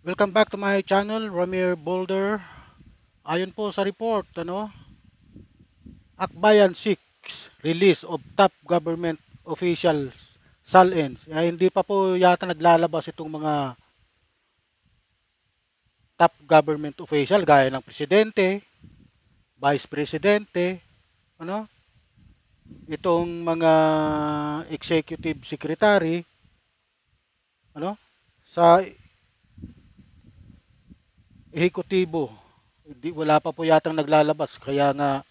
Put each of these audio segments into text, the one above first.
Welcome back to my channel, Ramir Boulder. Ayon po sa report, Akbayan 6, release of top government officials, SALENS. Hindi pa po yata naglalabas itong mga top government official gaya ng presidente, vice presidente, ano, itong mga executive secretary, ano, sa ehekutibo. Wala pa po yatang naglalabas kaya nga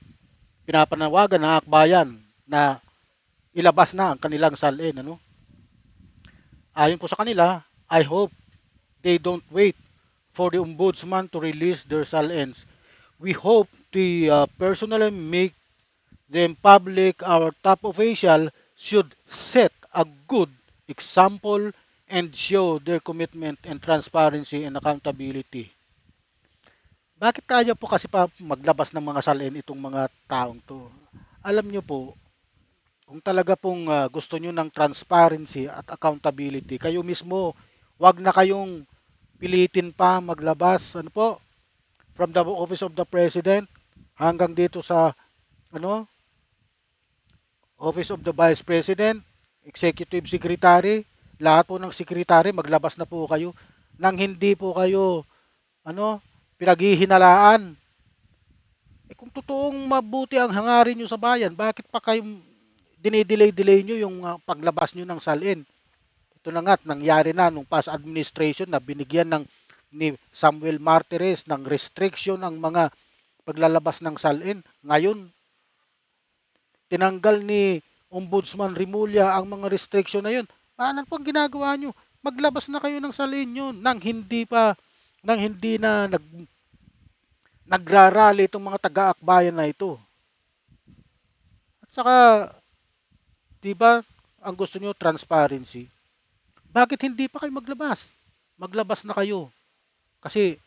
pinapanawagan ng akbayan na ilabas na ang kanilang salin. Ayon po sa kanila, I hope they don't wait for the ombudsman to release their salins. We hope to personally make them public. Our top official should set a good example and show their commitment and transparency and accountability. Bakit kaya po kasi pa maglabas ng mga salin itong mga taong to? Alam nyo po, kung talaga pong gusto nyo ng transparency at accountability, kayo mismo, wag na kayong pilitin pa maglabas, from the office of the president hanggang dito sa ano, office of the vice president, executive secretary, lahat po ng secretary maglabas na po kayo nang hindi po kayo pinaghihinalaan. Kung totoong mabuti ang hangarin nyo sa bayan, bakit pa kayo dinidelay-delay nyo yung paglabas nyo ng salin? Ito na nga, nangyari na nung past administration na binigyan ni Samuel Martires ng restriction ang mga paglalabas ng salin. Ngayon, tinanggal ni Ombudsman Rimulya ang mga restriction na yun. Ano pang ginagawa nyo? Maglabas na kayo ng salin nyo nang hindi na nagrarally itong mga taga-akbayan na ito. At saka, di ba, ang gusto nyo transparency? Bakit hindi pa kayo maglabas? Maglabas na kayo. Kasi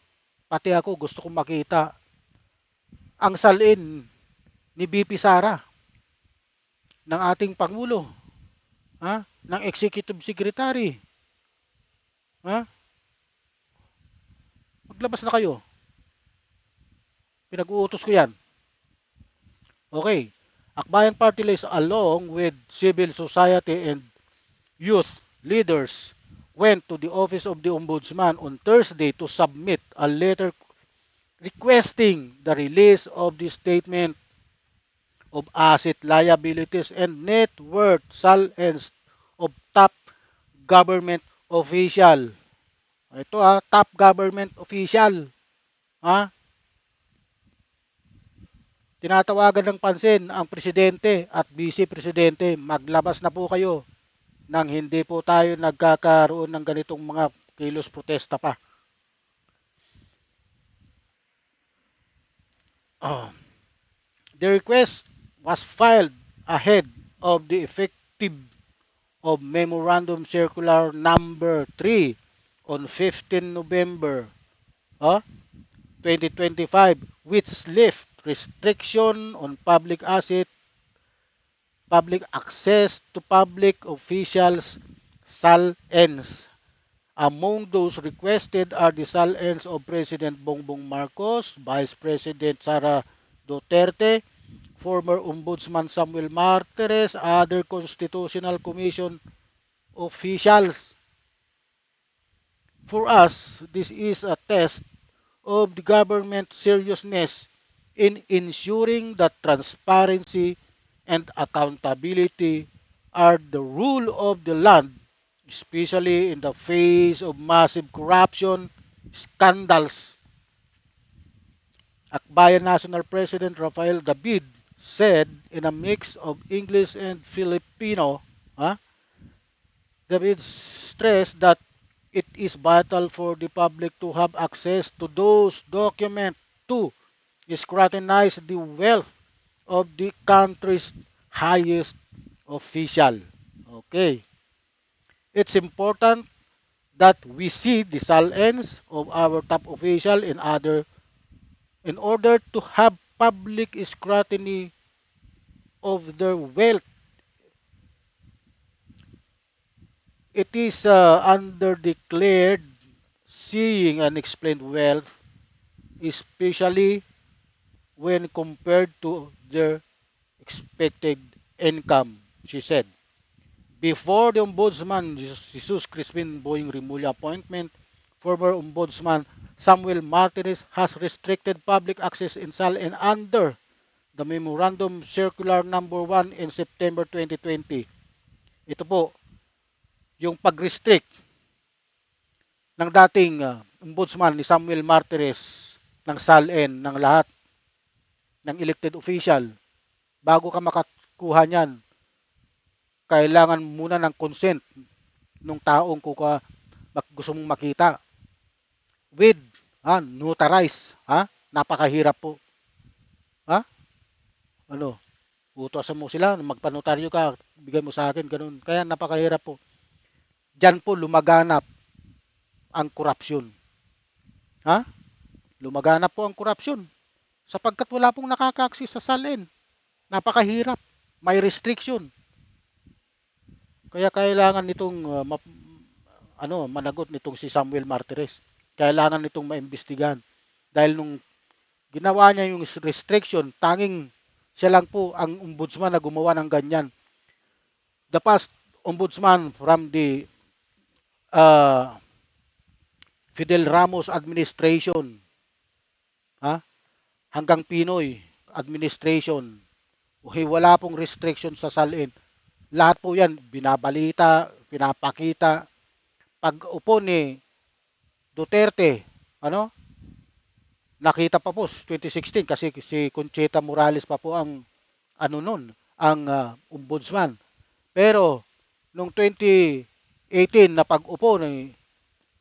pati ako gusto kong makita ang salin ni BP Sara ng ating Pangulo, ng Executive Secretary. Ha? Maglabas na kayo. Pinag-uutos ko yan. Okay. Akbayan Party List along with civil society and youth leaders went to the office of the Ombudsman on Thursday to submit a letter requesting the release of the statement of asset liabilities and net worth salens of top government official. Ito top government official. Ha? Tinatawagan ng pansin ang presidente at vice presidente. Maglabas na po kayo nang hindi po tayo nagkakaroon ng ganitong mga kilos protesta pa. Oh. The request was filed ahead of the effective of Memorandum Circular number 3 on 15 November uh, 2025, which lift restriction on public access to public officials SALNs. Among those requested are the SALNs of President Bongbong Marcos, Vice President Sara Duterte, former Ombudsman Samuel Martires, other Constitutional Commission officials. For us, this is a test of the government's seriousness in ensuring that transparency and accountability are the rule of the land, especially in the face of massive corruption scandals. Akbayan National President Rafael David said in a mix of English and Filipino, David stressed that it is vital for the public to have access to those documents to scrutinize the wealth of the country's highest official. Okay. It's important that we see the salins of our top official in order to have public scrutiny of their wealth. It is under declared seeing unexplained wealth, especially when compared to their expected income, she said. Before the Ombudsman Jesus Crispin Boying Remulla appointment, former Ombudsman Samuel Martinez has restricted public access in SALN under the Memorandum Circular Number 1 in September 2020. Ito po, yung pag-restrict ng dating Ombudsman ni Samuel Martinez ng SALN ng lahat ng elected official. Bago ka makakuha niyan, kailangan muna ng consent ng taong gusto mong makita with notarize, napakahirap po. Ha? Ano? Utosan mo sila, magpanotaryo ka, bigay mo sa akin, ganun. Kaya napakahirap po. Diyan po lumaganap ang korupsyon. Ha? Lumaganap po ang korupsyon. Sapagkat wala pong nakaka-access sa salin. Napakahirap. May restriction. Kaya kailangan nitong managot nitong si Samuel Martires. Kailangan nitong maimbestigahan. Dahil nung ginawa niya yung restriction, tanging siya lang po ang ombudsman na gumawa ng ganyan. The past ombudsman from the uh, Fidel Ramos administration, hanggang Pinoy administration, wala pong restriction sa salin. Lahat po yan, binabalita, pinapakita. Pag upo ni Duterte, nakita pa po 2016 kasi si Conchita Morales pa po ang ang ombudsman. Pero nung 2018 na pag-upo ni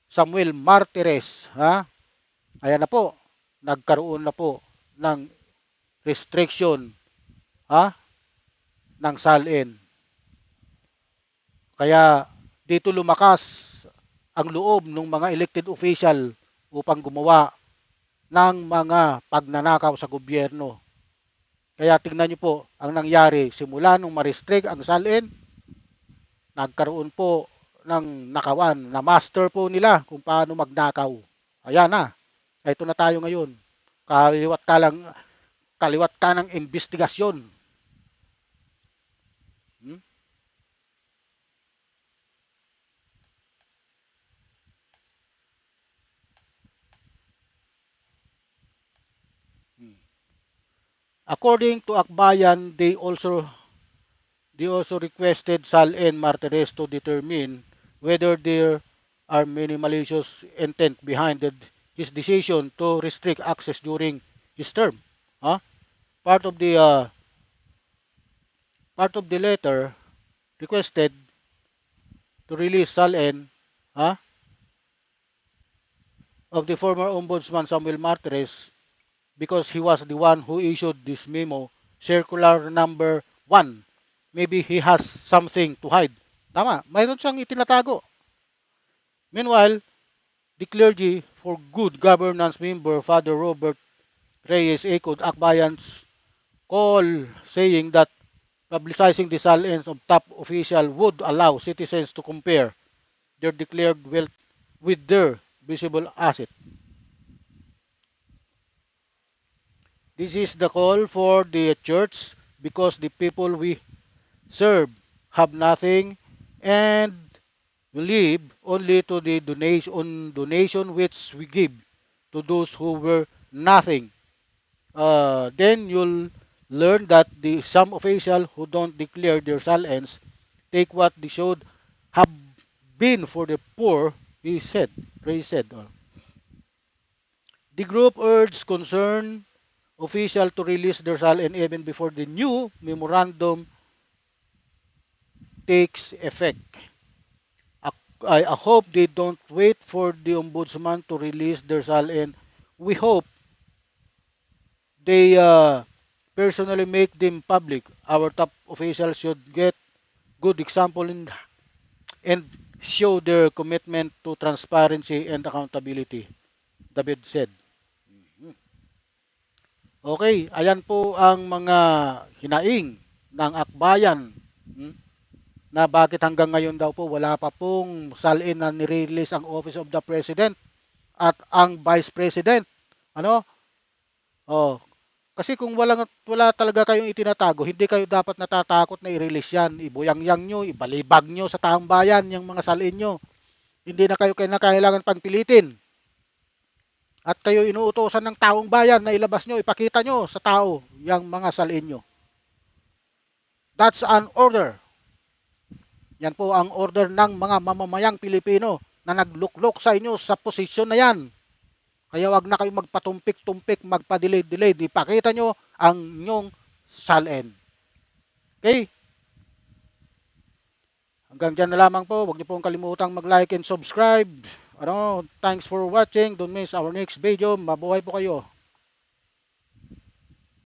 Samuel Martires, ayan na po, nagkaroon na po ng restriction ng salin. Kaya dito lumakas ang loob ng mga elected official upang gumawa ng mga pagnanakaw sa gobyerno. Kaya tingnan niyo po ang nangyari simula nung ma-restrict ang salin, nagkaroon po ng nakawan na master po nila kung paano magnakaw. Ayan na. Ito na tayo ngayon. Kaliwat ka ng investigasyon. Hmm? According to Akbayan, they also requested Sal and Martinez to determine whether there are many malicious intent behind his decision to restrict access during his term. Huh? Part of the uh, part of the letter requested to release Sal N of the former Ombudsman Samuel Martinez because he was the one who issued this memo, circular number 1. Maybe he has something to hide. Tama, mayroon siyang itinatago. Meanwhile, the clergy for good governance member Father Robert Reyes echoed Akbayan's call, saying that publicizing the salins of top official would allow citizens to compare their declared wealth with their visible asset. This is the call for the church because the people we serve have nothing and live only to the donation which we give to those who were nothing. Then you'll learn that some officials who don't declare their salins take what they should have been for the poor, Ray said. The group urged concerned officials to release their salin even before the new memorandum takes effect. I hope they don't wait for the ombudsman to release their salin. We hope they personally make them public. Our top officials should get good example and show their commitment to transparency and accountability, David said. Okay, ayan po ang mga hinaing ng akbayan, na bakit hanggang ngayon daw po wala pa pong salin na nirelease ang Office of the President. at ang Vice President. Ano? Oh, kasi kung wala talaga kayong itinatago, hindi kayo dapat natatakot na i-release yan. Ibuyang-yang nyo, ibalibag nyo sa taong bayan yung mga salin nyo. Hindi na kayo kailangan pagpilitin. At kayo inuutosan ng taong bayan na ilabas nyo, ipakita nyo sa tao yung mga salin nyo. That's an order. Yan po ang order ng mga mamamayang Pilipino na nagluklok sa inyo sa posisyon na yan. Kaya wag na kayong magpatumpik-tumpik, magpa-delay-delay. Ipakita nyo ang inyong salin. Okay? Hanggang dyan na lamang po. Huwag niyo pong kalimutang mag-like and subscribe. Thanks for watching. Don't miss our next video. Mabuhay po kayo.